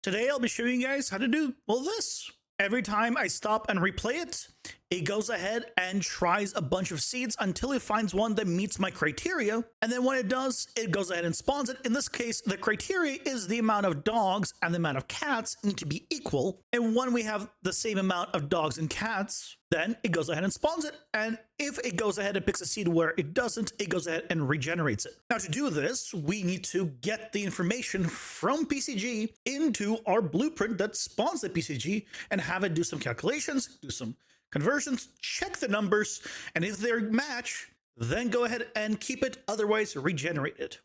Today I'll be showing you guys how to do, well, this. Every time I stop and replay it, it goes ahead and tries a bunch of seeds until it finds one that meets my criteria. And then when it does, it goes ahead and spawns it. In this case, the criteria is the amount of dogs and the amount of cats need to be equal. And when we have the same amount of dogs and cats, then it goes ahead and spawns it. And if it goes ahead and picks a seed where it doesn't, it goes ahead and regenerates it. Now to do this, we need to get the information from PCG into our blueprint that spawns the PCG and have it do some calculations, do some conversions, check the numbers, and if they match, then go ahead and keep it, otherwise regenerate it.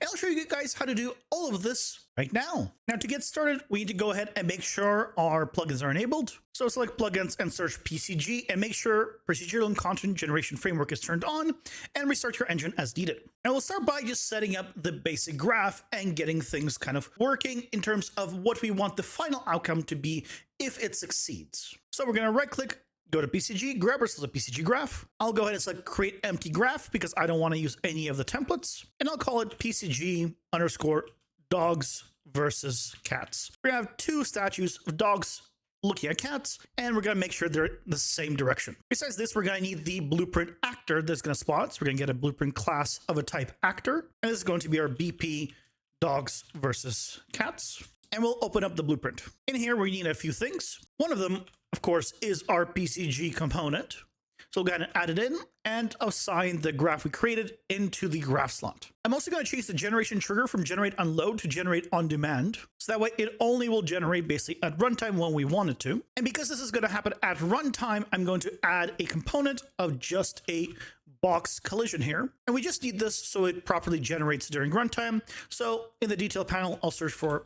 And I'll show you guys how to do all of this right now. Now to get started, we need to go ahead and make sure our plugins are enabled. So select plugins and search PCG and make sure procedural and content generation framework is turned on and restart your engine as needed. And we'll start by just setting up the basic graph and getting things kind of working in terms of what we want the final outcome to be if it succeeds. So we're going to right click, go to PCG, grab ourselves a PCG graph. I'll go ahead and select create empty graph because I don't want to use any of the templates. And I'll call it PCG underscore dogs versus cats. We're gonna have two statues of dogs looking at cats, and we're gonna make sure they're the same direction. Besides this, we're gonna need the blueprint actor that's gonna spawn. So we're gonna get a blueprint class of a type actor. And this is going to be our BP dogs versus cats. And we'll open up the blueprint. In here, we need a few things. One of them, of course, is our PCG component. So we'll go ahead and add it in and assign the graph we created into the graph slot. I'm also going to change the generation trigger from generate on load to generate on demand. So that way it only will generate basically at runtime when we want it to. And because this is going to happen at runtime, I'm going to add a component of just a box collision here. And we just need this so it properly generates during runtime. So in the detail panel, I'll search for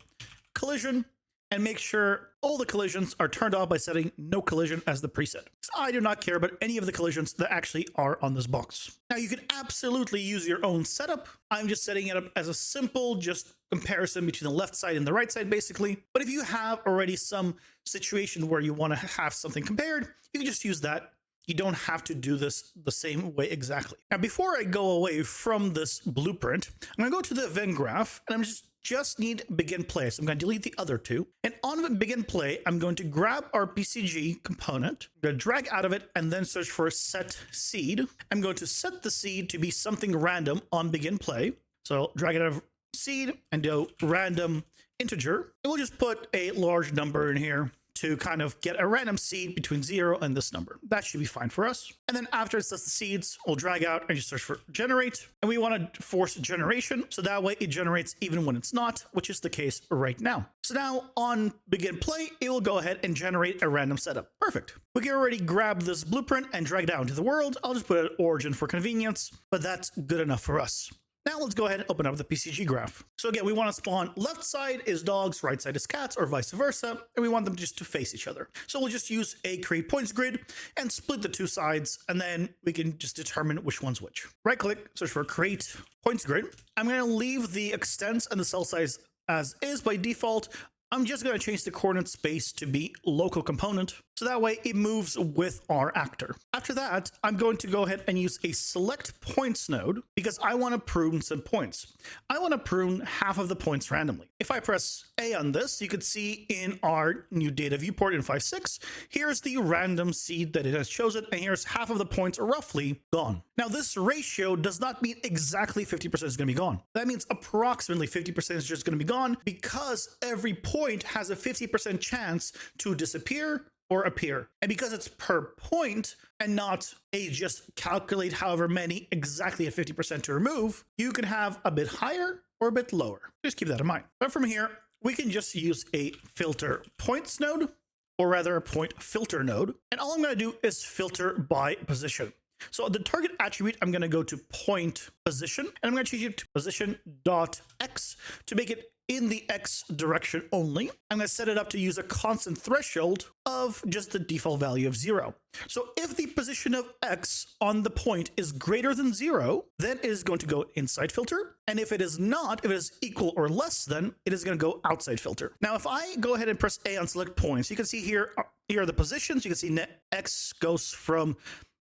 collision and make sure all the collisions are turned off by setting no collision as the preset. So I do not care about any of the collisions that actually are on this box. Now you can absolutely use your own setup. I'm just setting it up as a simple just comparison between the left side and the right side basically. But if you have already some situation where you want to have something compared, you can just use that. You don't have to do this the same way exactly. Now, before I go away from this blueprint, I'm going to go to the event graph and I'm just need begin play. So I'm going to delete the other two. And on begin play, I'm going to grab our PCG component, I'm going to drag out of it and then search for set seed. I'm going to set the seed to be something random on begin play. So drag it out of seed and do random integer. And we'll just put a large number in here to kind of get a random seed between 0 and this number. That should be fine for us. And then after it sets the seeds, we'll drag out and just search for generate. And we want to force generation, so that way it generates even when it's not, which is the case right now. So now on begin play, it will go ahead and generate a random setup. Perfect. We can already grab this blueprint and drag it out into the world. I'll just put it at origin for convenience, but that's good enough for us. Now let's go ahead and open up the PCG graph. So again, we want to spawn left side is dogs, right side is cats, or vice versa, and we want them just to face each other. So we'll just use a create points grid and split the two sides, and then we can just determine which one's which. Right click, search for create points grid. I'm going to leave the extents and the cell size as is by default. I'm just going to change the coordinate space to be local component, so that way it moves with our actor. After that, I'm going to go ahead and use a select points node because I want to prune some points. I want to prune half of the points randomly. If I press A on this, you can see in our new data viewport in 5.6, here's the random seed that it has chosen, and here's half of the points roughly gone. Now this ratio does not mean exactly 50% is going to be gone. That means approximately 50% is just going to be gone because every point has a 50% chance to disappear or appear. And because it's per point and not a just calculate however many exactly at 50% to remove, you can have a bit higher or a bit lower. Just keep that in mind. But from here, we can just use a filter points node, or rather a point filter node. And all I'm going to do is filter by position. So the target attribute, I'm going to go to point position, and I'm going to change it to position.x to make it in the X direction only. I'm going to set it up to use a constant threshold of just the default value of 0. So if the position of X on the point is greater than 0, then it is going to go inside filter. And if it is not, if it is equal or less than, it is going to go outside filter. Now, if I go ahead and press A on select points, you can see here are the positions. You can see X goes from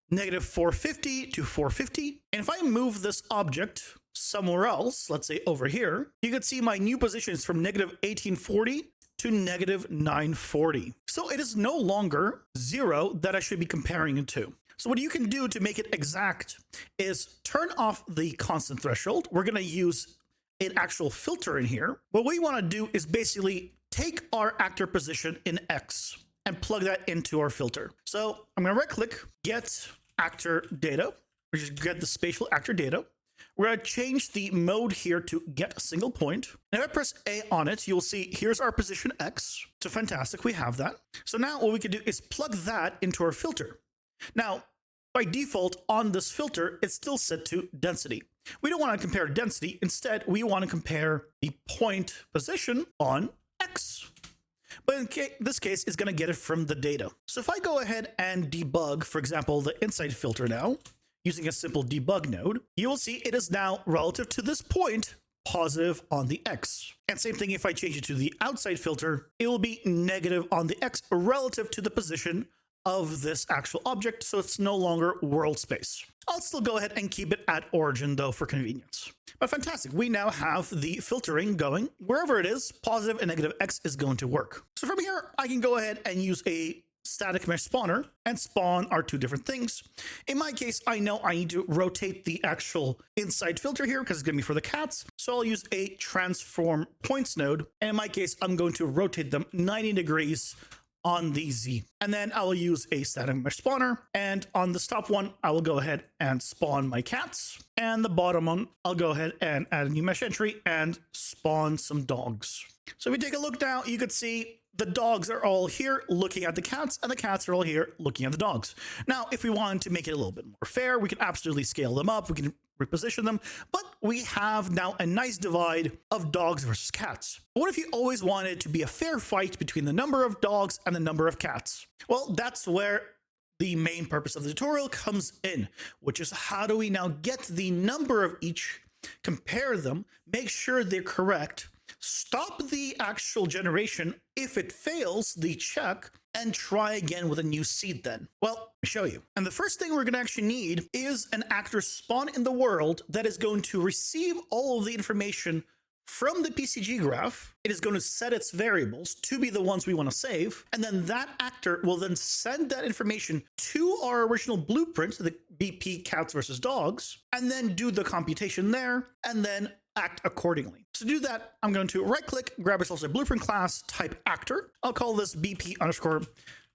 negative 450 to 450. And if I move this object somewhere else, let's say over here, you can see my new position is from negative 1840 to negative 940. So it is no longer 0 that I should be comparing it to. So what you can do to make it exact is turn off the constant threshold. We're going to use an actual filter in here. What we want to do is basically take our actor position in X and plug that into our filter. So I'm going to right click, get actor data, which is get the spatial actor data. We're going to change the mode here to get a single point. And if I press A on it, you'll see here's our position X. So fantastic, we have that. So now what we can do is plug that into our filter. Now, by default on this filter, it's still set to density. We don't want to compare density. Instead, we want to compare the point position on X. But in this case, it's going to get it from the data. So if I go ahead and debug, for example, the inside filter now, using a simple debug node, you will see it is now relative to this point, positive on the X. And same thing if I change it to the outside filter, it will be negative on the X relative to the position of this actual object, so it's no longer world space. I'll still go ahead and keep it at origin though for convenience. But fantastic, we now have the filtering going. Wherever it is, positive and negative X is going to work. So from here, I can go ahead and use a static mesh spawner and spawn our two different things. In my case, I know I need to rotate the actual inside filter here because it's going to be for the cats. So I'll use a transform points node. And in my case, I'm going to rotate them 90 degrees on the Z. And then I will use a static mesh spawner. And on this top one, I will go ahead and spawn my cats. And the bottom one, I'll go ahead and add a new mesh entry and spawn some dogs. So if we take a look now, you could see the dogs are all here looking at the cats, and the cats are all here looking at the dogs. Now, if we wanted to make it a little bit more fair, we can absolutely scale them up. We can reposition them, but we have now a nice divide of dogs versus cats. What if you always wanted it to be a fair fight between the number of dogs and the number of cats? Well, that's where the main purpose of the tutorial comes in, which is how do we now get the number of each, compare them, make sure they're correct, stop the actual generation if it fails the check, and try again with a new seed then. Well, let me show you. And the first thing we're going to actually need is an actor spawn in the world that is going to receive all of the information from the PCG graph. It is going to set its variables to be the ones we want to save. And then that actor will then send that information to our original blueprint, the BP cats versus dogs, and then do the computation there, and then act accordingly. To do that, I'm going to right click, grab ourselves a blueprint class, type actor. I'll call this BP underscore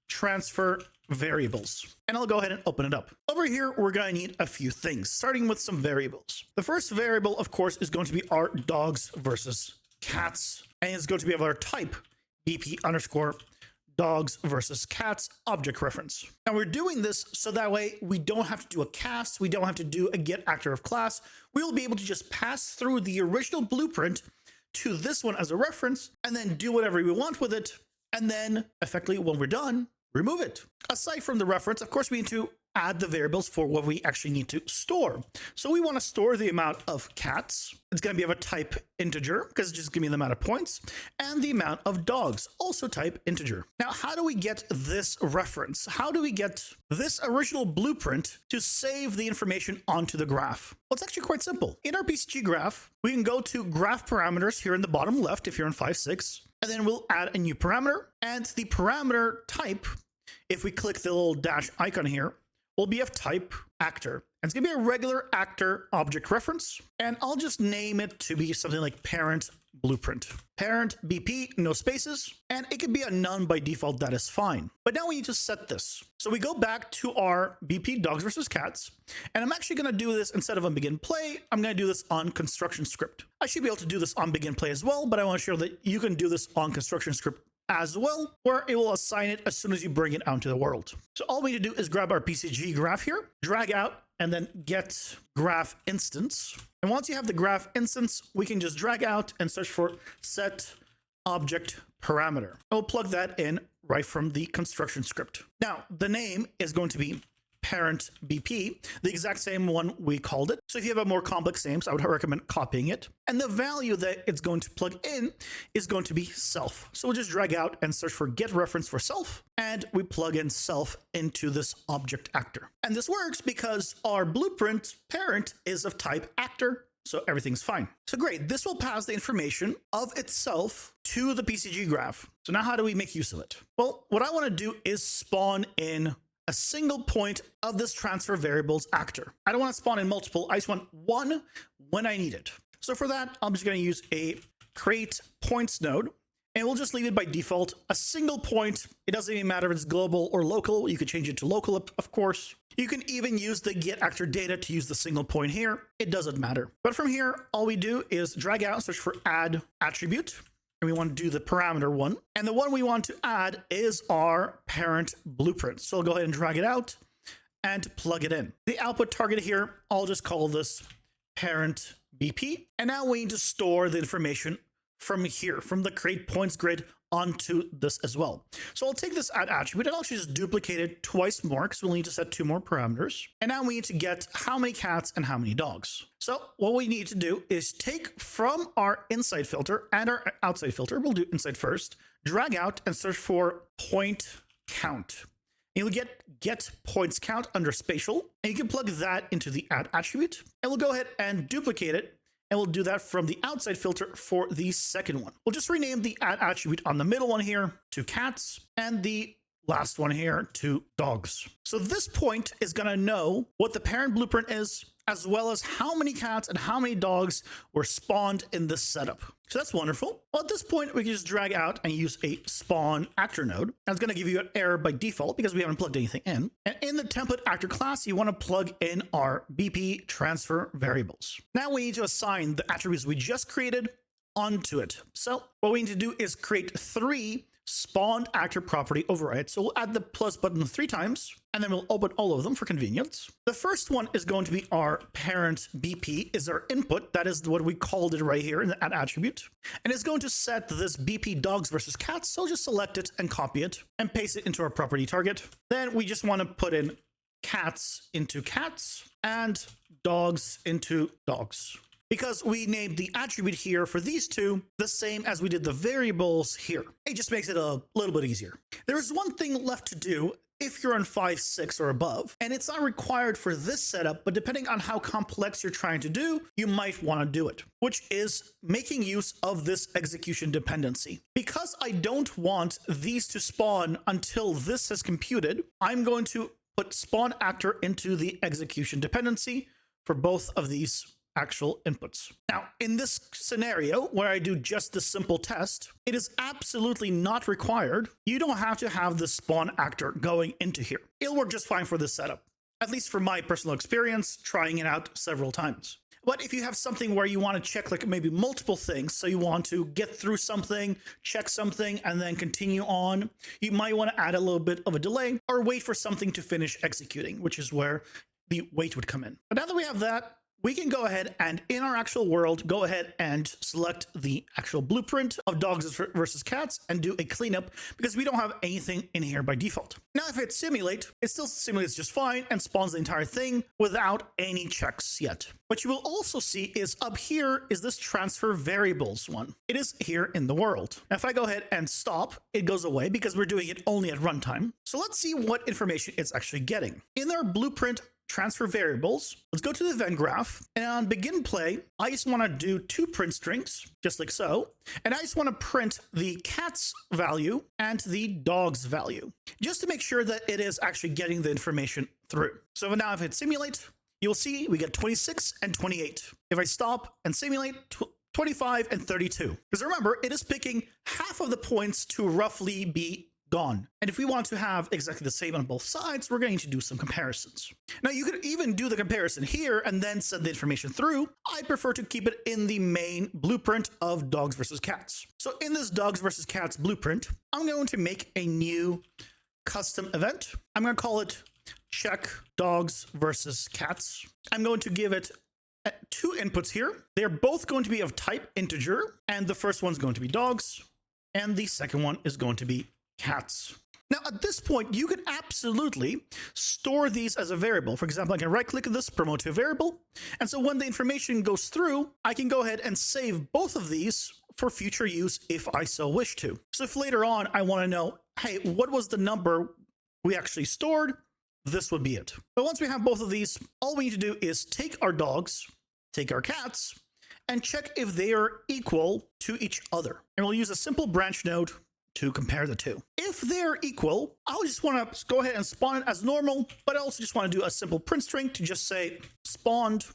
transfer variables. And I'll go ahead and open it up. Over here, we're going to need a few things, starting with some variables. The first variable, of course, is going to be our dogs versus cats. And it's going to be of our type, BP underscore dogs versus cats object reference. Now we're doing this so that way we don't have to do a cast, we don't have to do a get actor of class. We'll be able to just pass through the original blueprint to this one as a reference and then do whatever we want with it. And then effectively when we're done, remove it. Aside from the reference, of course, we need to add the variables for what we actually need to store. So we want to store the amount of cats. It's going to be of a type integer because it's just giving me the amount of points, and the amount of dogs, also type integer. Now, how do we get this reference? How do we get this original blueprint to save the information onto the graph? Well, it's actually quite simple. In our PCG graph, we can go to graph parameters here in the bottom left if you're in 5.6, and then we'll add a new parameter, and the parameter type, if we click the little dash icon here, will be of type actor. And it's going to be a regular actor object reference. And I'll just name it to be something like parent blueprint. Parent BP, no spaces. And it can be a none by default. That is fine. But now we need to set this. So we go back to our BP dogs versus cats. And I'm actually going to do this instead of on begin play. I'm going to do this on construction script. I should be able to do this on begin play as well, but I want to show that you can do this on construction script as well, where it will assign it as soon as you bring it out into the world. So all we need to do is grab our PCG graph here, drag out, and then get graph instance. And once you have the graph instance, we can just drag out and search for set object parameter. We'll plug that in right from the construction script. Now, the name is going to be parent BP, the exact same one we called it. So if you have a more complex names, I would recommend copying it. And the value that it's going to plug in is going to be self. So we'll just drag out and search for get reference for self. And we plug in self into this object actor. And this works because our blueprint parent is of type actor. so everything's fine. So great, this will pass the information of itself to the PCG graph. So now how do we make use of it? Well, what I want to do is spawn in a single point of this transfer variables actor. I don't want to spawn in multiple, I just want one when I need it. So for that, I'm just going to use a create points node, and we'll just leave it by default, a single point. It doesn't even matter if it's global or local. You could change it to local, of course. You can even use the get actor data to use the single point here. It doesn't matter. But from here, all we do is drag out and search for add attribute. And we want to do the parameter one. And the one we want to add is our parent blueprint. So I'll go ahead and drag it out and plug it in. The output target here, I'll just call this parent BP. And now we need to store the information from here, from the create points grid onto this as well. So I'll take this add attribute and I'll actually just duplicate it twice more because we'll need to set 2 more parameters. And now we need to get how many cats and how many dogs. So what we need to do is take from our inside filter and our outside filter, we'll do inside first, drag out and search for point count. You'll get points count under spatial, and you can plug that into the add attribute. And we'll go ahead and duplicate it. And we'll do that from the outside filter for the second one. We'll just rename the add attribute on the middle one here to cats and the last one here to dogs. So this point is going to know what the parent blueprint is, as well as how many cats and how many dogs were spawned in this setup. So that's wonderful. Well, at this point, we can just drag out and use a spawn actor node. That's going to give you an error by default because we haven't plugged anything in. And in the template actor class, you want to plug in our BP transfer variables. Now we need to assign the attributes we just created onto it. So what we need to do is create 3 spawned actor property overrides. So we'll add the plus button 3 times, and then we'll open all of them for convenience. The first one is going to be our parent BP is our input. That is what we called it right here in the add attribute. And it's going to set this BP dogs versus cats. So just select it and copy it and paste it into our property target. Then we just want to put in cats into cats and dogs into dogs, because we named the attribute here for these two the same as we did the variables here. It just makes it a little bit easier. There is one thing left to do if you're on 5.6 or above, and it's not required for this setup, but depending on how complex you're trying to do, you might want to do it, which is making use of this execution dependency. Because I don't want these to spawn until this has computed, I'm going to put spawn actor into the execution dependency for both of these actual inputs. Now, in this scenario where I do just the simple test, it is absolutely not required. You don't have to have the spawn actor going into here. It'll work just fine for this setup, at least from my personal experience, trying it out several times. But if you have something where you want to check like maybe multiple things, so you want to get through something, check something, and then continue on, you might want to add a little bit of a delay or wait for something to finish executing, which is where the wait would come in. But now that we have that, we can go ahead and in our actual world, go ahead and select the actual blueprint of dogs versus cats and do a cleanup because we don't have anything in here by default. Now, if I hit simulate, it still simulates just fine and spawns the entire thing without any checks yet. What you will also see is up here is this transfer variables one. It is here in the world. Now, if I go ahead and stop, it goes away because we're doing it only at runtime. So let's see what information it's actually getting. In our blueprint transfer variables, let's go to the event graph, and on begin play, I just want to do 2 print strings, just like so, and I just want to print the cat's value and the dog's value, just to make sure that it is actually getting the information through. So now if I hit simulate, you'll see we get 26 and 28. If I stop and simulate, 25 and 32. Because remember, it is picking half of the points to roughly be gone. And if we want to have exactly the same on both sides, we're going to do some comparisons. Now, you could even do the comparison here and then send the information through. I prefer to keep it in the main blueprint of dogs versus cats. So in this dogs versus cats blueprint, I'm going to make a new custom event. I'm going to call it check dogs versus cats. I'm going to give it 2 inputs here. They're both going to be of type integer, and the first one's going to be dogs, and the second one is going to be cats. Now, at this point, you can absolutely store these as a variable. For example, I can right click this, promote to a variable. And so when the information goes through, I can go ahead and save both of these for future use if I so wish to. So if later on I want to know, hey, what was the number we actually stored? This would be it. But once we have both of these, all we need to do is take our dogs take our cats and check if they are equal to each other. And we'll use a simple branch node to compare the two. If they're equal, I'll just want to go ahead and spawn it as normal, but I also just want to do a simple print string to just say spawned.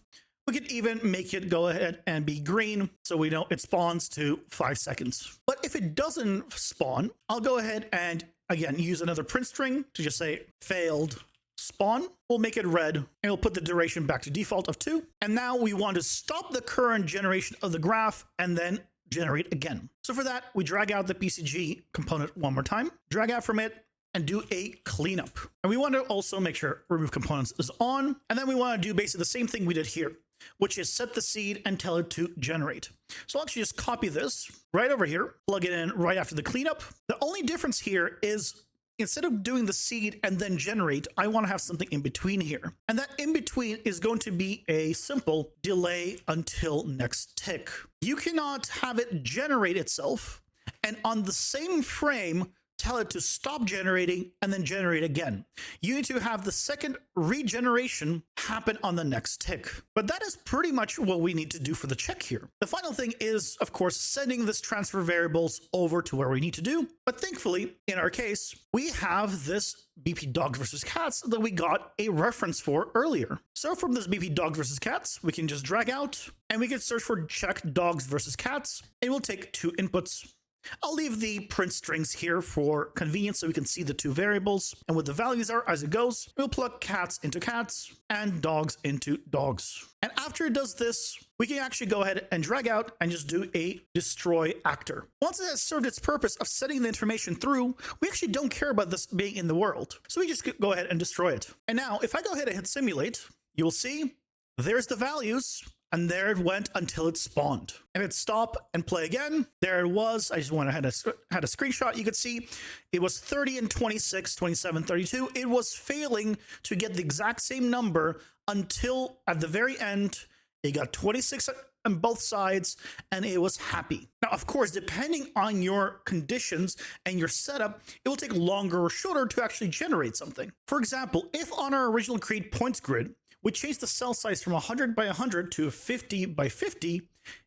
We could even make it go ahead and be green so we know it spawns to 5 seconds. But if it doesn't spawn, I'll go ahead and again use another print string to just say failed spawn. We'll make it red and we'll put the duration back to default of 2. And now we want to stop the current generation of the graph and then generate again. So for that, we drag out the PCG component one more time, drag out from it, and do a cleanup. And we want to also make sure remove components is on. And then we want to do basically the same thing we did here, which is set the seed and tell it to generate. So I'll actually just copy this right over here, plug it in right after the cleanup. The only difference here is instead of doing the seed and then generate, I want to have something in between here. And that in between is going to be a simple delay until next tick. You cannot have it generate itself and on the same frame tell it to stop generating and then generate again. You need to have the second regeneration happen on the next tick. But that is pretty much what we need to do for the check here. The final thing is, of course, sending this transfer variables over to where we need to do. But thankfully, in our case, we have this BP dogs versus cats that we got a reference for earlier. So from this BP dogs versus cats, we can just drag out and we can search for check dogs versus cats. And we'll take 2 inputs. I'll leave the print strings here for convenience so we can see the 2 variables and what the values are as it goes. We'll plug cats into cats and dogs into dogs. And after it does this, we can actually go ahead and drag out and just do a destroy actor. Once it has served its purpose of sending the information through, we actually don't care about this being in the world. So we just go ahead and destroy it. And now if I go ahead and hit simulate, you will see there's the values. And there it went until it spawned. And it stop and play again. There it was. I just went ahead and had a screenshot. You could see it was 30 and 26, 27, 32. It was failing to get the exact same number until at the very end, it got 26 on both sides and it was happy. Now, of course, depending on your conditions and your setup, it will take longer or shorter to actually generate something. For example, if on our original create points grid, we change the cell size from 100 by 100 to 50 by 50,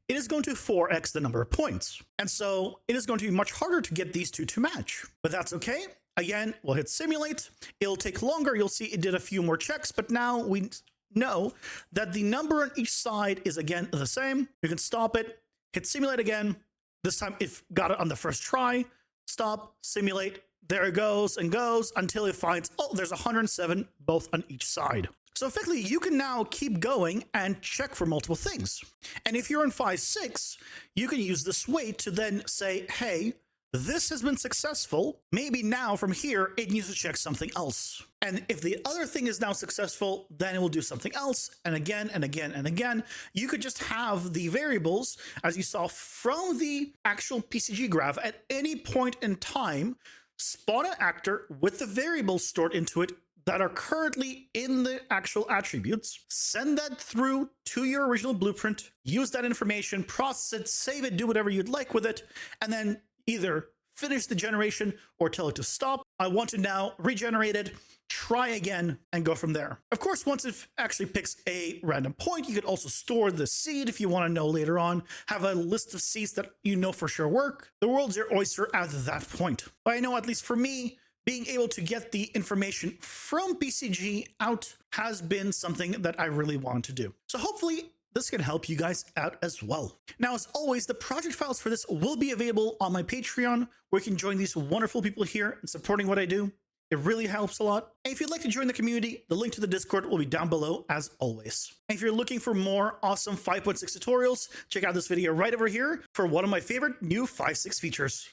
it is going to 4x the number of points. And so it is going to be much harder to get these two to match, but that's okay. Again, we'll hit simulate. It'll take longer. You'll see it did a few more checks, but now we know that the number on each side is again the same. You can stop it, hit simulate again. This time it got it on the first try. Stop, simulate. There it goes and goes until it finds, oh, there's 107 both on each side. So effectively, you can now keep going and check for multiple things. And if you're in 5.6, you can use this wait to then say, hey, this has been successful. Maybe now from here, it needs to check something else. And if the other thing is now successful, then it will do something else. And again, and again, and again, you could just have the variables, as you saw from the actual PCG graph at any point in time, spawn an actor with the variables stored into it that are currently in the actual attributes, send that through to your original blueprint, use that information, process it, save it, do whatever you'd like with it, and then either finish the generation or tell it to stop. I want to now regenerate it, try again, and go from there. Of course, once it actually picks a random point, you could also store the seed if you want to know later on, have a list of seeds that you know for sure work. The world's your oyster at that point. But I know, at least for me, being able to get the information from PCG out has been something that I really want to do. So hopefully this can help you guys out as well. Now, as always, the project files for this will be available on my Patreon, where you can join these wonderful people here in supporting what I do. It really helps a lot. And if you'd like to join the community, the link to the Discord will be down below as always. And if you're looking for more awesome 5.6 tutorials, check out this video right over here for one of my favorite new 5.6 features.